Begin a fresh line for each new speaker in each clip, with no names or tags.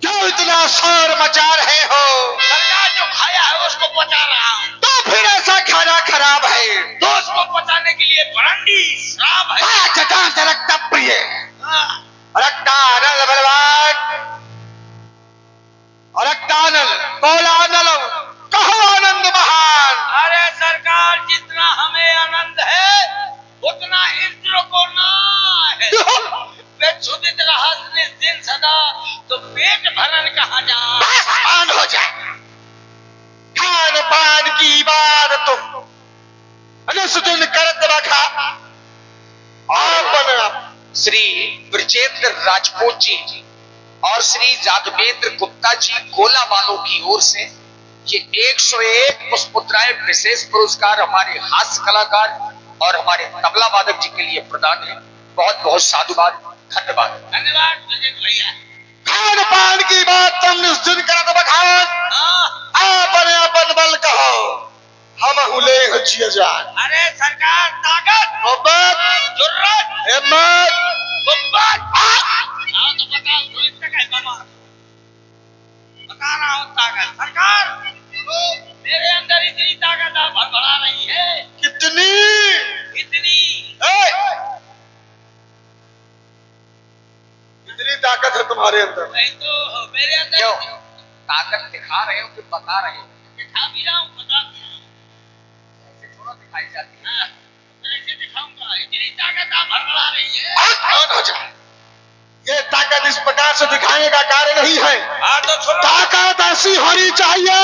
क्यों इतना शोर मचा रहे हो?
सरकार जो खाया है उसको पचा रहा हूँ।
तो फिर ऐसा खाना खराब है
तो उसको पचाने के लिए ब्रांडी श्राप है।
रक्त प्रिय रक्तानल बलवान रक्तानल कोलानल कहो आनंद महान।
अरे सरकार जितना हमें आनंद है उतना इंद्र को ना है। वे सुदित रहस्य दिन सदा तो पेट भरन कहाँ जा।
मान हो जाए खान पान की बात तुम अनुसुन करत रखा। आपन श्री ब्रजेंद्र राजपूत जी और श्री राघवेंद्र गुप्ता जी गोला वालों की ओर से ये 101 पुष्पमुद्राएं विशेष पुरस्कार हमारे हास्य कलाकार और हमारे तबला वादक जी के लिए प्रदान है। बहुत बहुत साधुवाद, धन्यवाद।
धन्यवाद भैया।
खान पान की बात तुम निश्चित करत बखान। आपन अपन बल कहो हम हुले हचिया जान।
अरे सरकार ताकत
मोहब्बत
जुर्रत
हिम्मत
गुब्बत आओ तो बताओ जो इतना है मामा बता रहा हूँ ताकत। सरकार मेरे अंदर इतनी ताकत आप बढ़ा रही है।
कितनी
इतनी
कितनी ताकत है तुम्हारे अंदर?
नहीं तो मेरे अंदर
क्यों ताकत दिखा रहे हो कि बता रहे हो?
दिखा भी रहा हूँ बता भी रहा हूँ।
ऐसे थोड़ा दिखाई जाती है।
कैसे दिखाऊंगा? इतनी ताकत आप बढ़ा रही है।
कौन हो जाए ये ताकत इस प्रकार से दिखाने का कार्य नहीं है।
तो सुनो
ताकत ऐसी होनी चाहिए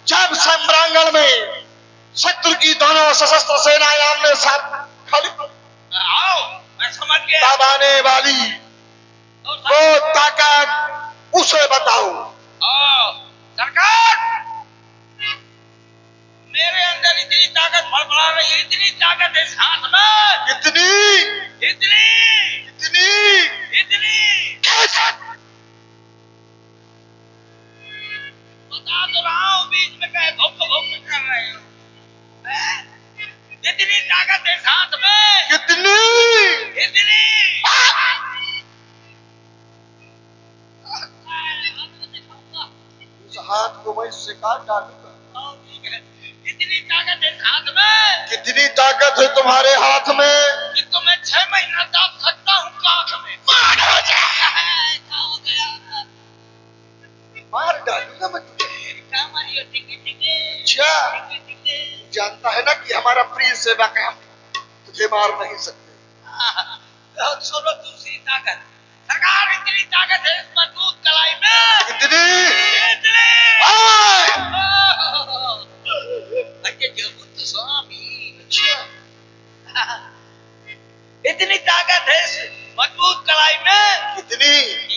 जब सम्रांगण में शत्रु की दोनों सशस्त्र सेनाएं आमने साथ खड़ी
आओ मैं समझ गया।
तब आने वाली वो ताकत उसे बताओ।
सरकार मेरे अंदर इतनी ताकत बढ़ा रही है। इतनी ताकत है इस हाथ में।
कितनी
इतनी
कितनी
इतनी बता तो रहा हूँ बीच में कहे भुक भुक कर रहे हो। इतनी ताकत है इस हाथ में।
कितनी
इतनी
उस हाथ को मैं इससे काट डालूंगा।
इतनी ताकत है इस हाथ में।
कितनी ताकत है तुम्हारे हाथ में?
कि तो मैं 6 महीना दाब सकता हूँ काख में। मार हो जाए। क्या हो गया?
मार डालूंगा मैं तुझे।
क्या मारियो? टिके टिके
अच्छा
टिके।
जानता है ना कि हमारा प्रिय सेवक है, हम तुझे मार नहीं सकते।
सुनो दूसरी ताकत। सरकार इतनी ताकत है इस मजबूत कलाई में।
कितनी
इतनी स्वामी। इतनी ताकत है इस मजबूत कलाई में।
कितनी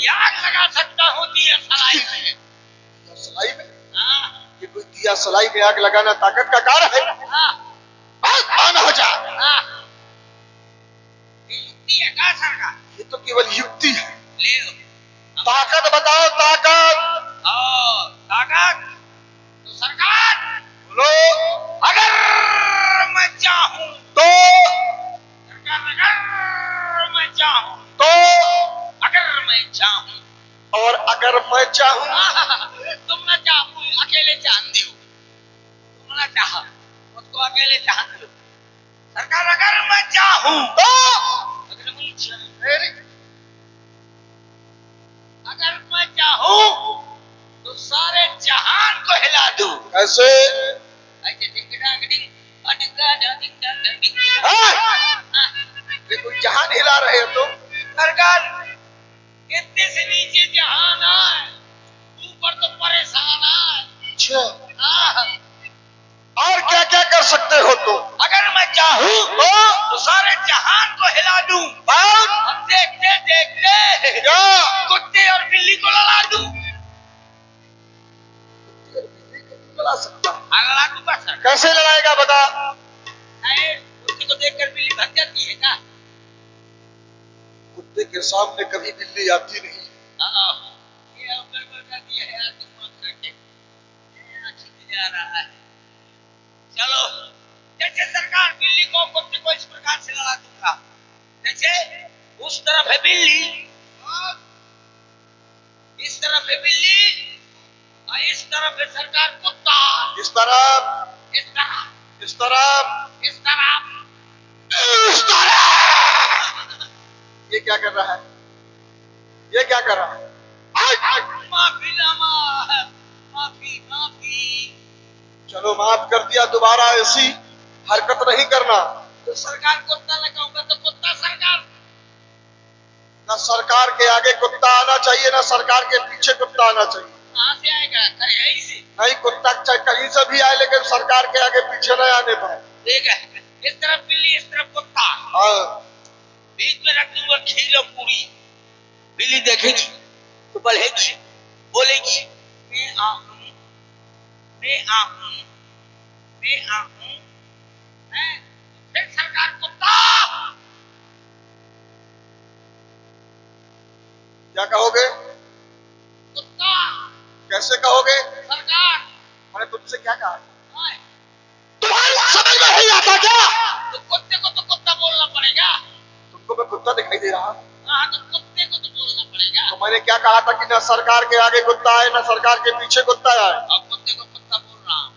आग लगा सकता हूँ दिया सलाई में।
सलाई में? ये कोई दिया सलाई में आग लगाना ताकत का कार्य है? मान हो जा।
युक्ति है क्या सरकार?
ये तो केवल युक्ति है।
ले
ताकत बताओ ताकत।
ताकत तो सरकार
बोलो।
अगर मैं चाहूं
तो
सरकार अगर मैं चाहूं
तो
अगर मैं चाहूं
और अगर मैं चाहूं
तुम ना चाहो अकेले जान दो। तुम ना चाहो मुझको अकेले जान दो। सरकार अगर मैं चाहूं
तो
अगर मैं चाहूं तो सारे जहान को हिला दूं।
कैसे? ये कोई जहान हिला रहे हो तुम?
सरकार इतनी सी हिला दूं। अब देखते देखते
क्या?
कुत्ते और बिल्ली को लड़ा दूं।
लड़ा सकता है?
हाँ, लड़ा दूंगा सर।
कैसे लड़ाएगा बता?
अरे, कुत्ते को देखकर बिल्ली भाग जाती है क्या?
कुत्ते के सामने कभी बिल्ली आती नहीं।
ये अब गड़बड़ कर दिया है यार, तुम मत करके। ये अच्छी नहीं जा रहा है। चलो, जैसे सरकार बिल्ली को कुत्ते को इस प्रकार से लड़ा दूंगा, जैसे उस तरफ है बिल्ली, इस तरफ है बिल्ली, और इस तरफ है सरकार कुत्ता।
इस तरफ,
इस तरफ,
इस तरफ,
इस तरफ,
इस तरफ। ये क्या कर रहा है? ये क्या कर रहा है?
माफी नामा, माफी माफी।
चलो माफ कर दिया, दोबारा ऐसी हरकत नहीं करना।
तो सरकार कुत्ता लगाऊंगा तो कुत्ता सरकार।
ना सरकार के आगे कुत्ता आना चाहिए, ना सरकार के पीछे कुत्ता आना चाहिए।
कहाँ से आएगा? यहीं से।
नहीं, कुत्ता चाहे कहीं से भी आए, लेकिन सरकार के आगे पीछे नहीं आने पाए।
ठीक है, इस तरफ बिल्ली, इस तरफ कुत्ता,
हाँ,
बीच में रख दूंगा खीर और पूरी। बिल्ली देखेगी तो बढ़ेगी, बोलेगी मैं आऊं, मैं आऊं, मैं आऊं। फिर सरकार कुत्ता।
क्या कहोगे?
कुत्ता
कैसे कहोगे?
सरकार।
मैंने तुमसे क्या कहा?
हाय,
तुम्हारी समझ में नहीं आता क्या?
तो कुत्ते को तो कुत्ता बोलना पड़ेगा।
तुमको मैं कुत्ता दिखाई दे रहा?
हाँ, तो कुत्ते को तो बोलना पड़ेगा।
तो मैंने क्या कहा था कि ना सरकार के आगे कुत्ता आए, ना सरकार के पीछे कुत्ता आए।
अब कुत्ते को कुत्ता बोल रहा हूं।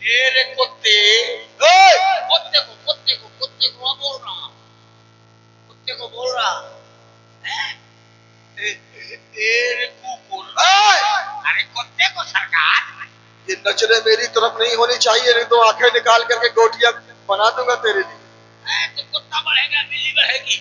ये रे कुत्ते, कुत्ते को बोल रहा हूं, कुत्ते को बोल रहा हूं। ये रे कुकुर, अरे कुत्ते को सरकार।
ये नजरें मेरी तरफ नहीं होनी चाहिए, नहीं तो आंखें निकाल करके गोटियां बना दूंगा तेरे लिए।
तो कुत्ता बढ़ेगा, बिल्ली बढ़ेगी,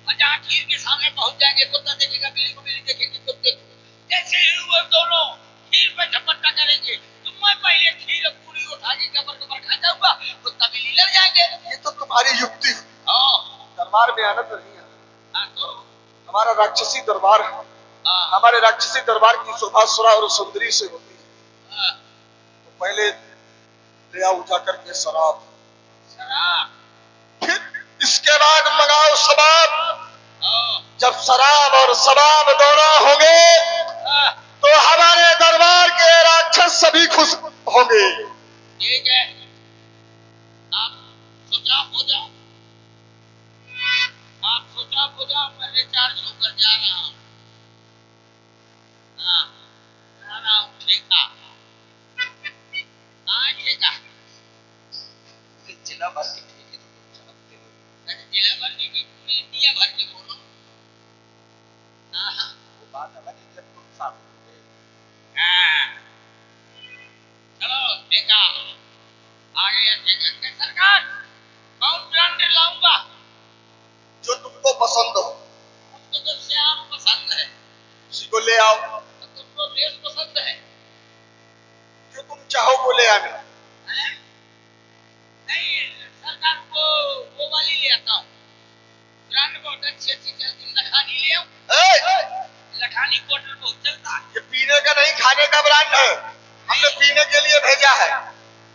और जहाँ खीर के सामने पहुंच जाएंगे, कुत्ता देखेगा बिल्ली को, बिल्ली देखेगी कुत्ते को। जैसे ही वो दोनों खीर पे झपट्टा करेंगे, तो मैं पहले खीर और पूरी उठा के कबर कबर खा जाऊंगा, कुत्ता बिल्ली लड़ जाएंगे।
ये तो तुम्हारी युक्ति है।
हाँ,
दरबार में आनंद नहीं है।
तो
हमारा राक्षसी दरबार है।
हाँ,
हमारे राक्षसी दरबार की शोभा सुरा और सुंदरी से होती है।
हाँ,
तो पहले ले आओ उठा करके शराब,
शराब,
फिर इसके बाद मंगाओ शबाब।
हाँ,
जब शराब और शबाब दोनों होंगे,
हाँ,
तो हमारे दरबार के राक्षस सभी खुश होंगे।
ठीक है, आप चुपचाप हो जाओ, आप चुपचाप हो जाओ, मैं रिचार्ज होकर जा रहा हूँ। हाँ, जा रहा हूँ, ठीक है। हाँ, ठीक है।
जिला भर के ठेके तो तुम जानते हो।
जिला भर की पूरी इंडिया भर की बोलो। हाँ,
वो बात अलग है जब तुम साथ होगे।
हाँ, चलो देखा, आ गया ठीक है। सरकार, कौन ब्रांड लाऊंगा?
जो तुमको पसंद हो
मुझको तो श्याम पसंद है।
उसी को ले आओ।
तुमको रेस पसंद है?
जो तुम चाहो वो ले आना।
हैं? नहीं, सरकार को वो वाली ले आता हूँ, ब्रांड बहुत अच्छी अच्छी चलती है, लखानी ले आऊं। लखानी बोतल बहुत चलता है।
ये पीने का नहीं, खाने का ब्रांड है। हमने पीने के लिए भेजा है।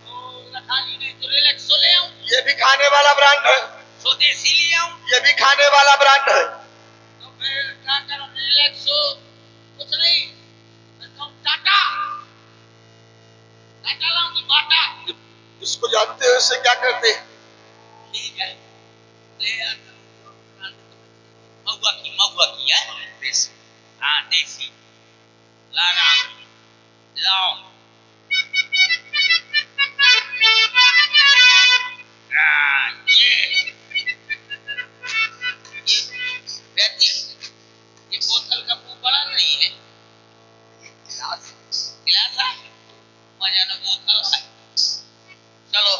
तो लखानी नहीं तो रिलैक्सो ले आऊं।
ये भी खाने वाला ब्रांड है।
स्वदेशी ले आऊं।
ये भी खाने वाला ब्रांड है।
तो फिर क्या करूं? रिलैक्सो कुछ नहीं, फिर तुम टाटा, टाटा लाऊं कि बाटा?
इसको जानते हो इससे क्या करते हैं?
ठीक है, ले आता हूं। महुआ की है देसी। हाँ, देसी ला रहा हूं, लाओ। ये बोतल का मुंह बड़ा नहीं है, गिलास है, मजा ना बोतल है। चलो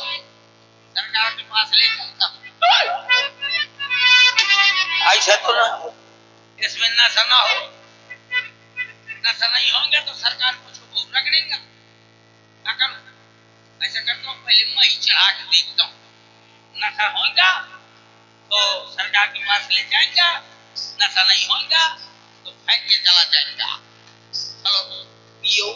सरकार के पास ले चलता हूँ। ऐसा तो ना हो, इसमें नशा ना हो, नशा नहीं होंगे तो सरकार मुझको बहुत रगड़ेगा। क्या करूं? ऐसा करता हूँ, पहले मैं ही चढ़ा के देखता हूँ, नशा होगा तो सरकार के पास ले जाएगा, नशा नहीं होगा तो फेंक के चला जाएगा। चलो पियो।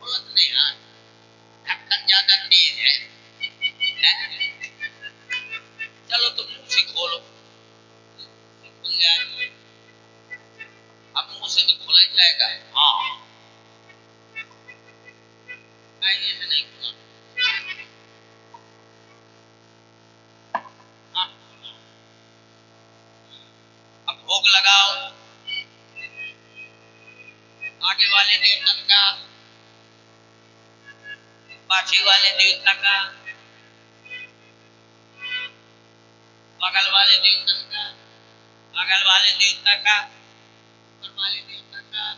बोलत नहीं, हाँ ढक्कन ज्यादा तेज है। चलो तो मुंह से खोलो, खुल जाएगा। अब मुंह से तो खोला ही जाएगा। हाँ ऐसे नहीं खुला। हाँ अब भोग लगाओ आगे वाले देवता का, पाछे वाले देवता का, बगल वाले देवता का, बगल वाले देवता का, ऊपर वाले देवता का,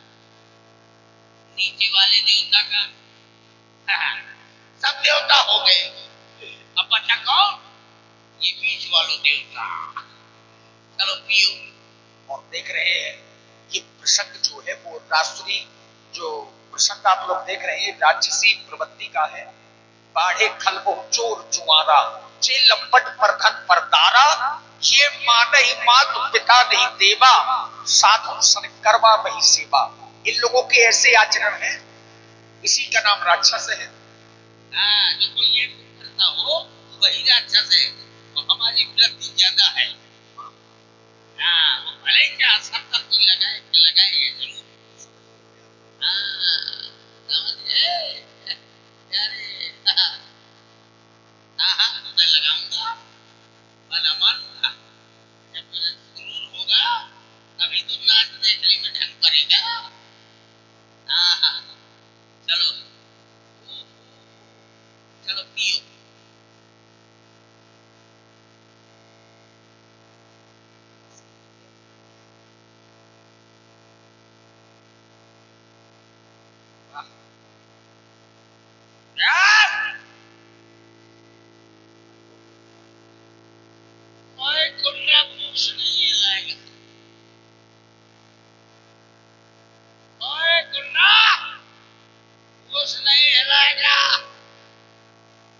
नीचे वाले देवता का। सब देवता हो गए। अब बचा कौन? ये बीच वालों देवता। चलो पियो।
और देख रहे हैं कि प्रसंग जो है वो राष्ट्रीय जो प्रसंग आप लोग देख रहे हैं राजसी प्रवृत्ति का है। बाढ़े खलबो चोर जुआरा जे लंपट परखन परदारा, ये माँ नहीं मात पिता नहीं देवा, साधु सन करवा वही सेवा। इन लोगों के ऐसे आचरण है, इसी का नाम राक्षस है।
जो कोई ये करता हो वही राक्षस है, तो हमारी वृत्ति ज्यादा है। वो भले क्या 70 की लगाए जरूर। समझे? अरे मैं लगाऊंगा, मैं मानूंगा। जब सुरूर होगा तभी तो नाच देखने में ढंग पड़ेगा। चलो चलो पियो।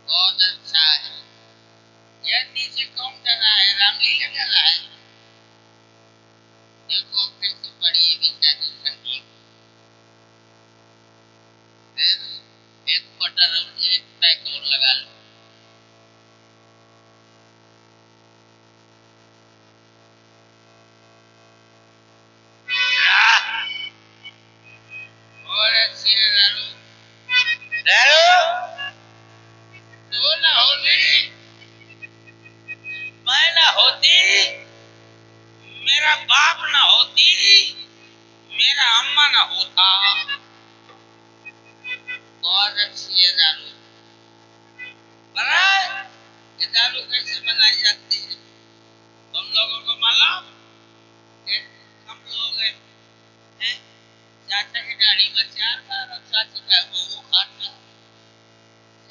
बहुत अच्छा है। यह नीचे कौन कर रहा है? रामलीला कर रहा है। देखो कैसे बड़ी है बेचारी संगीत। एक क्वार्टर और एक पैक और लगा लो। और अच्छी डालो तो ना होती, मैं ना होती, मेरा बाप ना होती, मेरा अम्मा ना होता। और अच्छी दारू बनाए। ये दारू कैसे बनाई जाती है तुम लोगों को मालूम? हम लोग हैं चाचा की दाढ़ी में 4 बार और चाची का वो खाना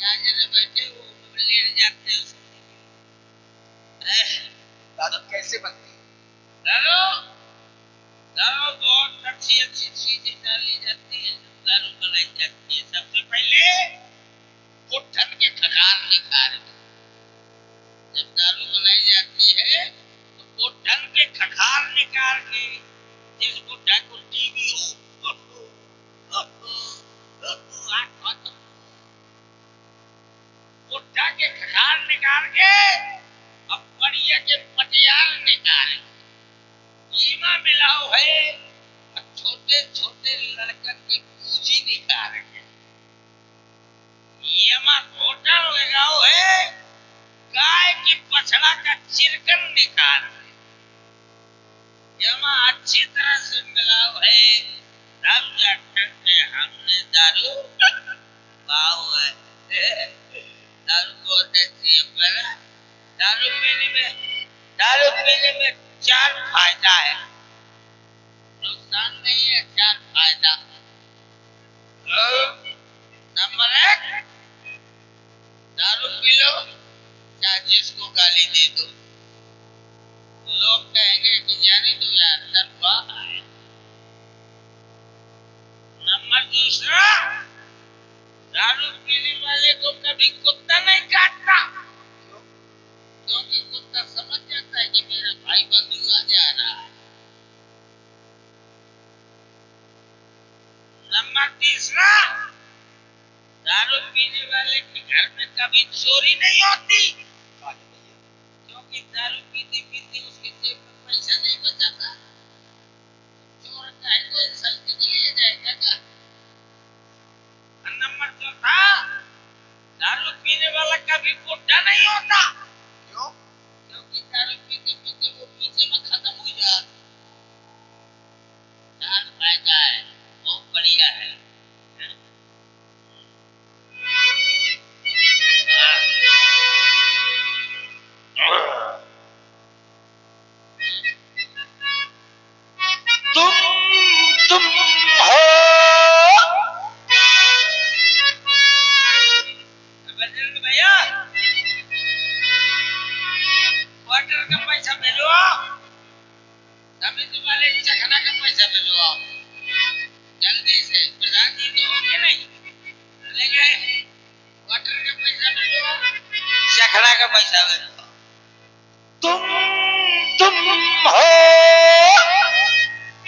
जने बैठे वो लेट जाते हैं।
दारू कैसे बनती है?
दारू दारू बहुत अच्छी अच्छी चीजें डाली जाती है। दारू बनाई जाती है सबसे पहले कुट्ठन के खकार निकाल। जब दारू बनाई जाती है तो कुट्ठन के खकार निकाल के, जिस बुढ़ा को टीबी हो बुढ़ा के खकार निकाल के अब बढ़िया के पटियाल निकाल कीमा मिलाओ है और छोटे छोटे लड़कन की पूंजी निकाल के यमा होटल लगाओ है गाय की बछड़ा का चिरकन निकाल यमा अच्छी तरह से मिलाओ है, तब जाकर के हमने दारू पाओ है। दारू बहुत अच्छी है। पर दारू पीने में 4 फायदा है, नुकसान नहीं है, 4 फायदा। नंबर 1, दारू पी लो चाहे जिसको गाली दे दो, लोग कहेंगे कि जाने दो यार तरुआ है। नंबर दूसरा, दारू पीने वाले को कभी कुत्ता नहीं काटता, क्योंकि कुत्ता समझ जाता है कि मेरा भाई बंधु आ जा रहा है। नंबर तीसरा, दारू पीने वाले के घर में कभी चोरी नहीं होती, क्योंकि दारू पीते पीते उसके जेब में पैसा नहीं बचाता। चोर कहे तो इंसान के लिए जाएगा क्या? नंबर चौथा, दारू पीने वाला कभी बुढ़ा नहीं होता,
क्यों?
क्योंकि दारू पीते पीते वो पीछे में खत्म हो जाता। चार फायदा है, बहुत बढ़िया है।
तुम हो
बजरंग भैया, क्वार्टर का पैसा मिलो, समिति वाले चखना का पैसा मिलो, जल्दी से। प्रधान जी तो होंगे नहीं, चले गए। क्वार्टर का पैसा मिलो, चखना का पैसा मिलो।
तुम हो,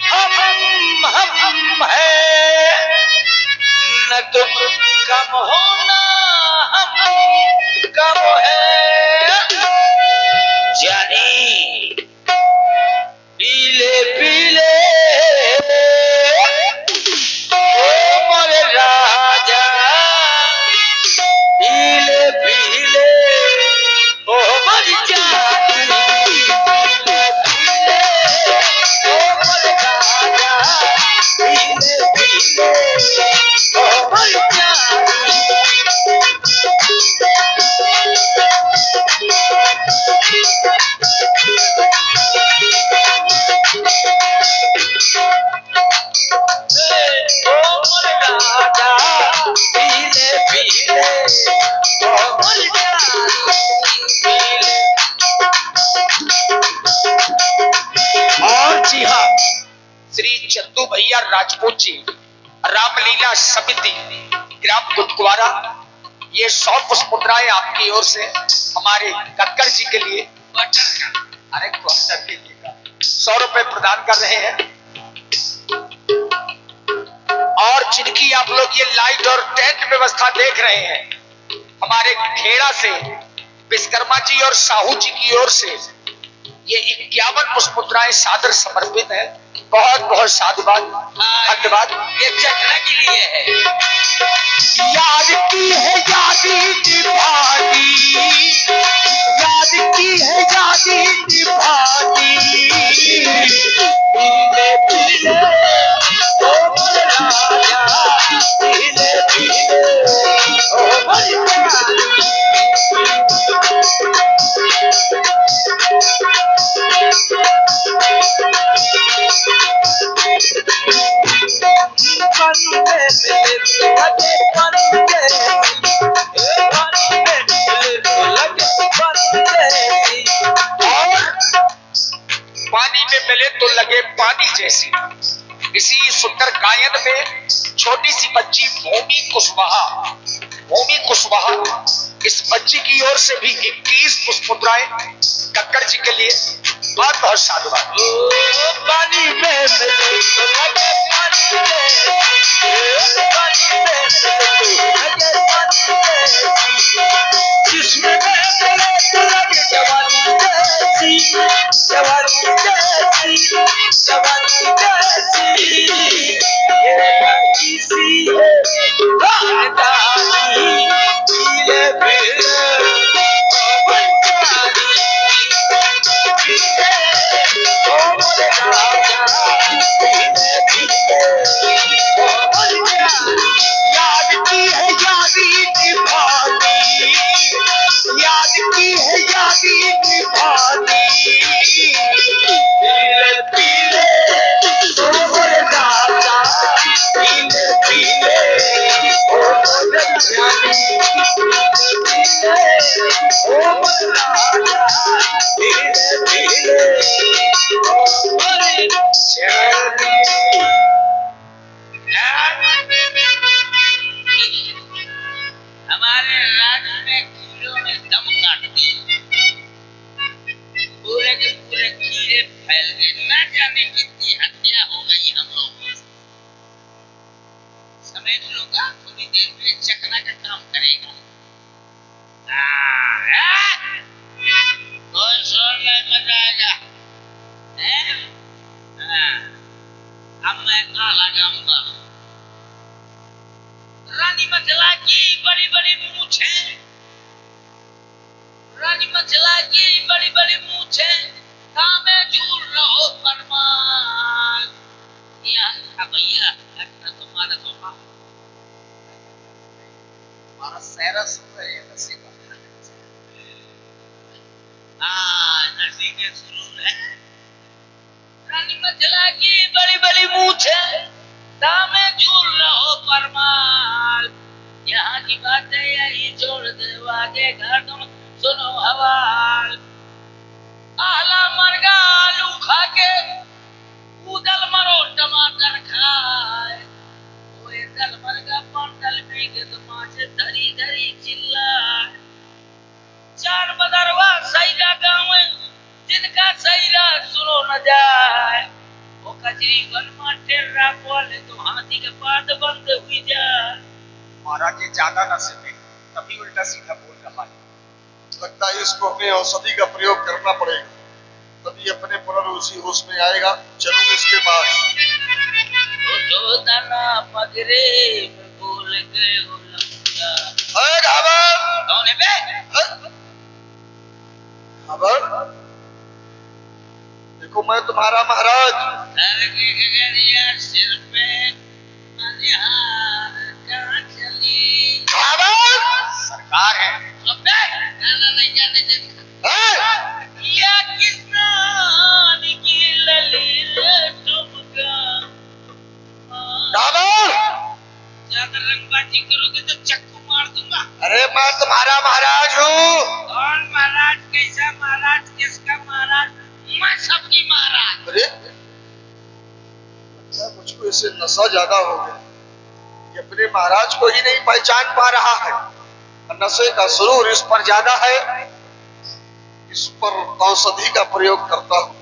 हम है, न तुम कम हो ना हम कम है। जानी पीले पीले ओ मोरे राजा, पीले पीले ओ मोरी जानी, पीले पीले ओ मोरे राजा, पीले पीले ओ मोरी जानी। ओ मोरे राजा, पीले पीले ओ मोरी जानी, पीले। और जी हाँ, श्री चंदू भैया राजपूत जी, रामलीला समिति, ग्राम गुटकुआरा, ये 100 पुष्पमुद्राएं आपकी ओर से हमारे कक्कड़ जी के लिए अरे क्वार्टर के लिए 100 रुपए प्रदान कर रहे हैं। और जिनकी आप लोग ये लाइट और टेंट व्यवस्था देख रहे हैं, हमारे खेड़ा से विश्वकर्मा जी और साहू जी की ओर से ये 51 पुष्पमुद्राएं सादर समर्पित है। बहुत बहुत साधुवाद, धन्यवाद।
ये चखना के लिए है।
याद की है यादी निभानी, याद की है यादी निभानी, पीले पीले ओ मोरे राजा, पीले पीले ओ मोरी जानी। पानी में मिले तो लगे पानी जैसी, पानी में मिले तो लगे पानी जैसी, और पानी में मिले तो लगे पानी जैसी। इसी सुंदर गायन में छोटी सी बच्ची भूमि कुशवाहा, इस बच्ची की ओर से भी 21 पुष्पमुद्राएं कक्कड़ जी के लिए। बहुत बहुत साधुवाद। पानी में मिले तो लगे पानी जैसी, पानी में मिले तो लगे पानी जैसी, जिसमें मिले तो लगे जवानी जैसी, जवानी जैसी, जवानी जैसी। ये लड़की सी है राजधानी, पीले पीले ओ बंजारी, पीले ओ मोरे राजा,
अब मैं आला गाऊंगा। रानी मंझला की बड़ी बड़ी मूंछें, रानी मंझला की बड़ी बड़ी मूंछें, कामे झूल रहो परमाल। यहाँ भैया अपना तुम्हारा सोफा
हमारा सहरा सुन रहे हैं नसीब।
नसी के सुरूर है। रानी मंझला की बड़ी बड़ी मूंछें, कामे झूल रहो परमाल। यहाँ की बातें यही छोड़ दे, आगे घर तुम सुनो हवाल। आला मरगा आलू खा के, उदल मरो टमाटर खाए। वो दल मरगा पंडल में के तमाचे धरी धरी चिल्लाए। चार बदरवा सैरा गाँव जिनका सैरा सुनो न जाए। वो कजरी बनमा टेर्रा बोले तो हाथी के पाद बंद हुई जाए।
महाराज ये ज्यादा नसीब है, तभी उल्टा सीधा बोल रहा है।
लगता है इसको अपने औषधि का प्रयोग करना पड़ेगा, तभी अपने पुनर्वसी होश में आएगा। चलूंगा इसके पास।
तो दाना मगरे में बोल गए हो लंका।
अरे घाबर!
कौन है बे?
घाबर! देखो मैं तुम्हारा महाराज।
सर की गगरिया सिर पे मनिहार कहाँ चली।
घाबर!
सरकार है।
अबे गाना नहीं जाने देता।
है?
या किसान की ललील ठुमका।
घाबर!
ज्यादा रंगबाजी करोगे तो चक्कू मार दूंगा।
अरे मैं तुम्हारा महाराज हूँ।
कौन महाराज, कैसा महाराज, किसका महाराज? मैं सबकी महाराज।
अरे लगता है मुझको इसे नशा ज्यादा हो गया, ये अपने महाराज को ही नहीं पहचान पा रहा है। नशे का सुरूर इस पर ज्यादा है, इस पर औषधि का प्रयोग करता हूँ।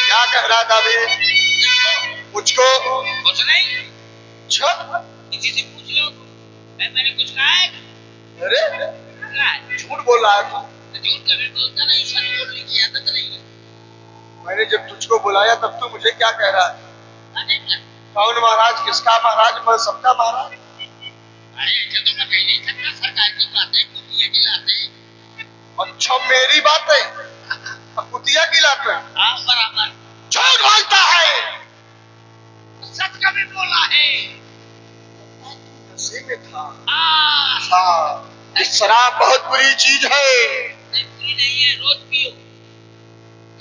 क्या कह रहा था अभी मुझको?
कुछ नहीं,
अच्छा,
किसी से पूछ लो। मैंने कुछ कहा है?
अरे झूठ बोल रहा है तू।
झूठ कभी बोलता नहीं, सच बोलने की आदत नहीं है।
मैंने जब तुझको बुलाया तब तू मुझे क्या कह रहा है?
अरे
कौन महाराज, किसका महाराज? मैं सबका महाराज।
ऐसा तो मैं कह नहीं सकता, सरकार की बातें कुतिया खिलाते।
अच्छा मेरी बातें कुतिया खिलाते?
हाँ बराबर।
झूठ बोलता है।
सच कभी बोला है।
नशे में था।
हाँ
इस शराब बहुत बुरी चीज है।
नहीं नहीं है, रोज पियो।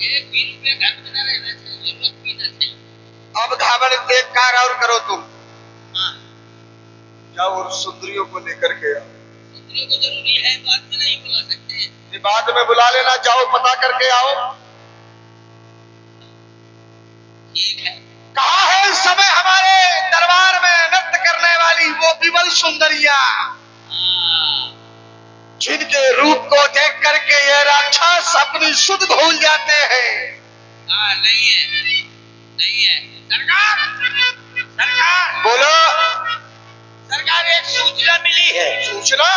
ये 20 रुपये घर में न रहना चाहिए, रोज पीना चाहिए।
अब घाबड़ एक कार और करो तुम।
हाँ
जाओ और सुंदरियों को लेकर के आओ।
सुंदरियों को जरूरी है, बाद में नहीं बुला सकते।
ये बाद में बुला लेना, जाओ पता करके आओ।
ठीक है।
कहाँ है इस समय हमारे दरबार में नृत्य करने वाली वो विमल सुंदरिया, जिनके रूप को देख करके ये राक्षस अपनी सुध भूल जाते हैं?
हाँ नहीं है, नहीं है। सरकार, सरकार
बोलो।
सरकार, एक सूचना मिली है।
सूचना?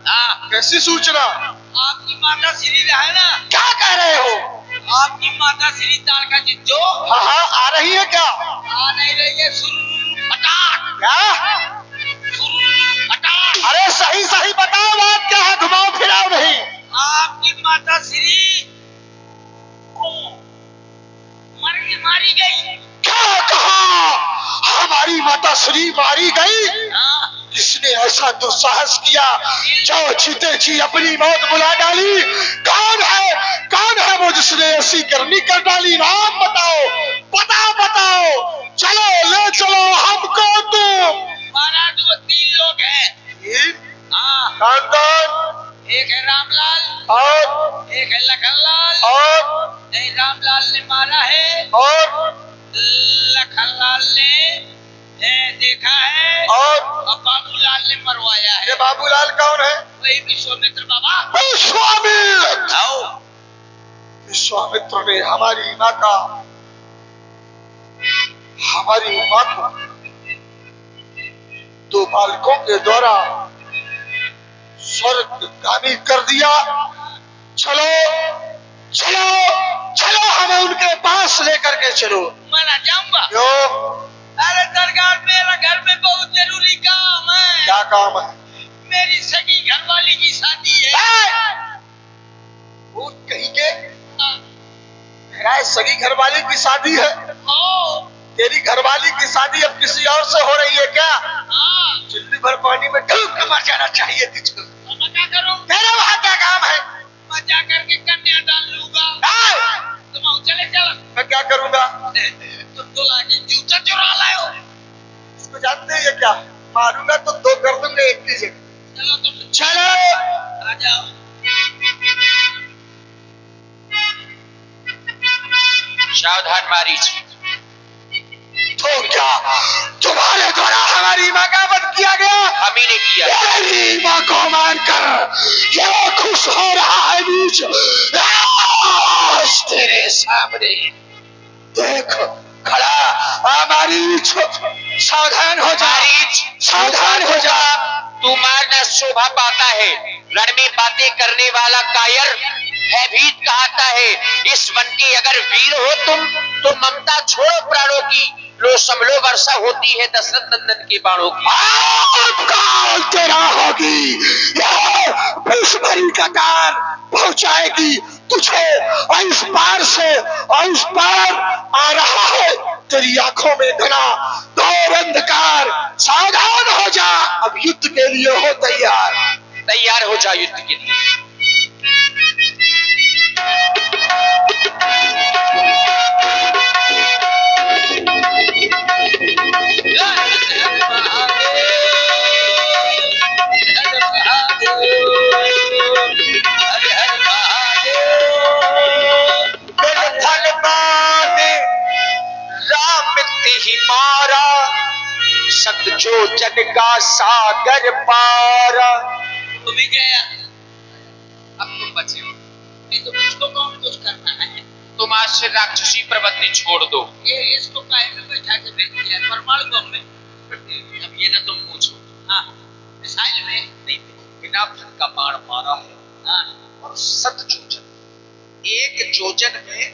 हाँ,
कैसी सूचना?
आपकी माता श्री है ना,
क्या कह रहे हो?
आपकी माता श्री तारका जिज्जो
हाँ हाँ, आ रही है क्या?
आ नहीं रही है। सुर फटाक,
क्या?
सुर फटाक।
अरे सही सही बताओ, बात क्या है? घुमाओ फिराओ नहीं।
आपकी माता श्री मारी गई।
क्या कहा? हमारी माता श्री मारी गई?
हाँ,
किसने ऐसा दुस्साहस किया? जाओ जीते जी अपनी मौत बुला डाली। कौन है, कौन है वो जिसने ऐसी करनी कर डाली? नाम बताओ, बताओ बताओ। चलो ले चलो हमको तुम।
महाराज वो 3 लोग हैं। हाँ,
कौन कौन?
एक है रामलाल,
और
एक है लखनलाल।
और
नहीं, रामलाल ने मारा है,
और
लखनलाल ने देखा है
और
बाबूलाल ने मरवाया
ये
है।
बाबूलाल कौन है?
वही विश्वामित्र बाबा।
विश्वामित्र।
आओ।
विश्वामित्र ने हमारी माँ को 2 बालकों के द्वारा स्वर्गगामी कर दिया। चलो चलो चलो, हमें उनके पास लेकर के चलो।
मैं ना जाऊंगा।
क्यों?
अरे सरकार, मेरा घर में बहुत जरूरी काम है।
क्या काम है?
मेरी सगी घरवाली की शादी है।
वो कहीं के मेरा सगी घरवाली की शादी है?
ओ,
तेरी घरवाली की शादी अब किसी और से हो रही है क्या?
हाँ।
चिल्ली भर पानी में डूब के मर जाना चाहिए तुझको।
तो मैं क्या करूं?
तेरा वहाँ क्या काम है?
मैं जा करके कन्या डाल लूंगा। तुम आओ, चले चलो।
मैं क्या करूंगा?
तुम तो लाके जूता चुरा लाए हो।
इसको जानते हैं ये क्या? मारूंगा तो 2 कर दूंगा एक की जगह।
चलो तुम
चलो
आ जाओ।
सावधान मारीच।
तो क्या तुम्हारे द्वारा हमारी माँ का वध किया गया?
हम ही ने किया।
तेरी माँ को मारकर ये खुश हो रहा है बीच तेरे सामने देख खड़ा। हमारी सावधान हो जा, सावधान हो जा।
तू मारना शोभा पाता है, रण में बातें करने वाला कायर भयभीत कहता है। इस वन के अगर वीर हो तुम तो ममता छोड़ो प्राणों की, लो संभलो वर्षा होती है दशरथ नंदन के बाणों की।
काल तेरा होगी, भरी कतार पहुंचाएगी तुझे। इस पार से इस पार आ रहा है तेरी आंखों में घना घोर अंधकार। सावधान हो जा, अब युद्ध के लिए हो तैयार।
तैयार हो जा युद्ध के लिए। जो जन का सागर पारा।
तुम ही गया, अब तुम बचे हो। नहीं तो मुझको कौन कुछ करना है?
तुम आज से राक्षसी प्रवृत्ति छोड़ दो।
ये इसको काहे में बैठा के भेज दिया परमाणु बम में?
अब ये ना तुम पूछो।
हाँ, मिसाइल में
नहीं, बिना फल का बाण मारा है।
हाँ,
और 7 योजन, 1 योजन में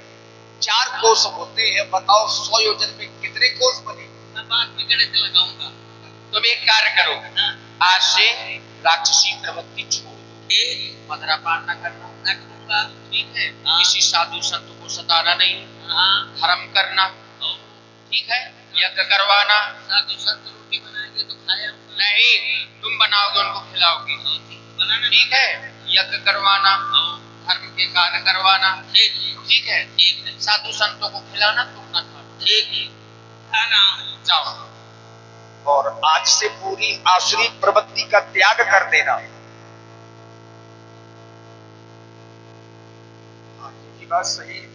4 कोस होते हैं। बताओ 100 योजन में कितने कोस बने?
मैं बाद में गणित लगाऊंगा।
तुम एक कार्य करो,
हाँ,
आज से राक्षसी प्रवृत्ति छोड़ दो। मदरा पान न करना,
न करूंगा।
ठीक है?
हाँ।
किसी साधु संत को सताना नहीं,
हाँ,
धर्म करना, ठीक है? यज्ञ करवाना
साधु संत रोटी बनाएंगे तो खाया
नहीं, तुम बनाओगे उनको खिलाओगी,
बनाना।
ठीक है? यज्ञ करवाना, धर्म के कार्य करवाना, ठीक है?
ठीक है।
साधु संतों को खिलाना, तुम न खाना,
ठीक है, खाना।
जाओ। और आज से पूरी आसुरी प्रवृत्ति का त्याग कर देना। हाँ, ये बात सही है।